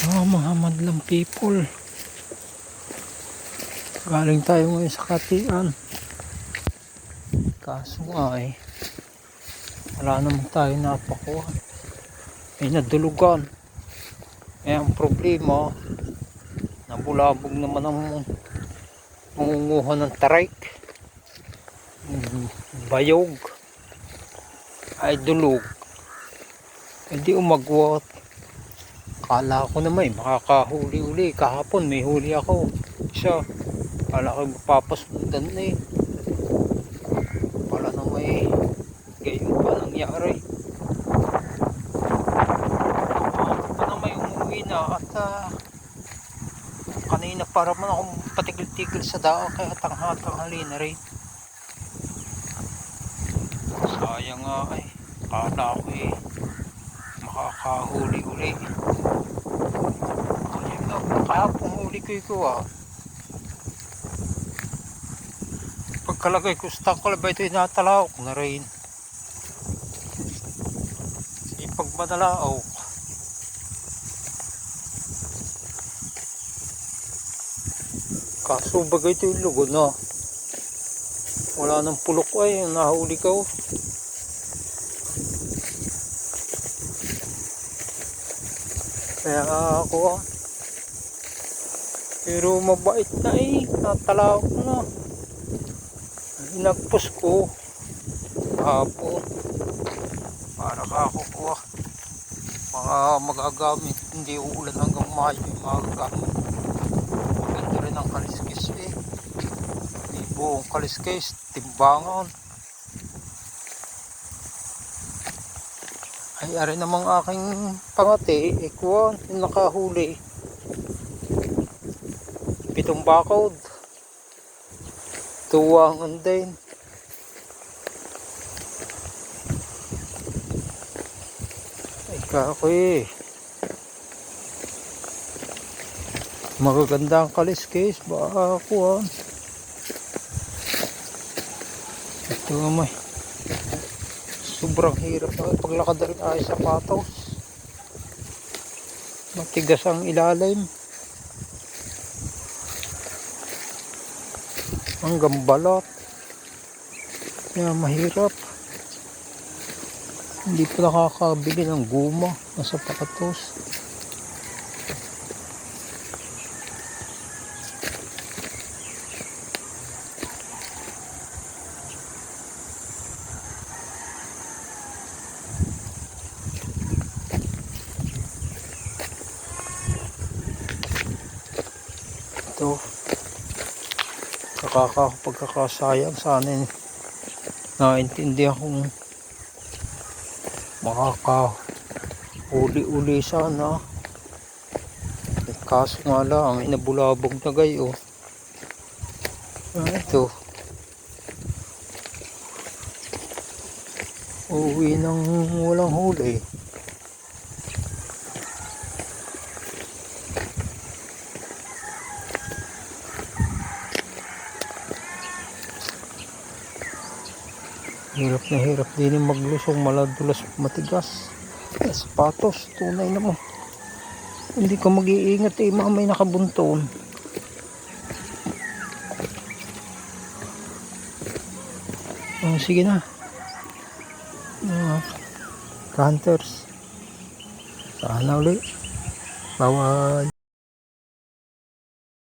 Mga madlang people, galing tayo ngayon sa Katian, kaso nga wala naman tayo napakuha, may nadulugan. Ang problema, nabulabog naman ang mangunguha ng trike, bayog ay dulog, hindi umagwat. Kala ko naman makakahuli-uli. Kahapon may huli ako isa, kala ko mapapasundan pala na may gayon pa nangyari. Pa na may umuwi na at kanina para man akong patigil-tigil sa daan, kaya tanghali na rin. Sayang nga kala ko makakahuli-uli. Kahapon huli ko pagkalagay ko sa tangkal ba ito natalaok na rin. Ipag madalaok, kaso bagay ito yung lugo na wala nang pulok nahuli ko. Kaya ako pero mabait na natalaok na. Inagpos ko hapon para kakukuha mga magagamit, hindi uulan hanggang Mayo yung magagamit. Maganda rin ang kaliskis may buong kaliskis, timbangan. Ay ari namang aking pangati ikuan yung nakahuli 7 bakod, tuwangan din. Ay kako magaganda ang kaliskis ba ako ito may sobrang hirap paglakad rin ay sapatos, matigas ang ilalim hanggang balat, kaya mahirap. Hindi pa nakakabili ng guma ng sapatos. Ito pagkakasayang sana naintindihan kung makakahuli-uli sana. Kaso nga lang inabulabog na gayo. Ito uwi ng walang huli. Hirap na hirap din maglusong, maladulas, matigas. Sapatos, tunay naman. Hindi ka mag-iingat mamay nakabunton. Sige na. Hunters. Sana ulit. Bawal.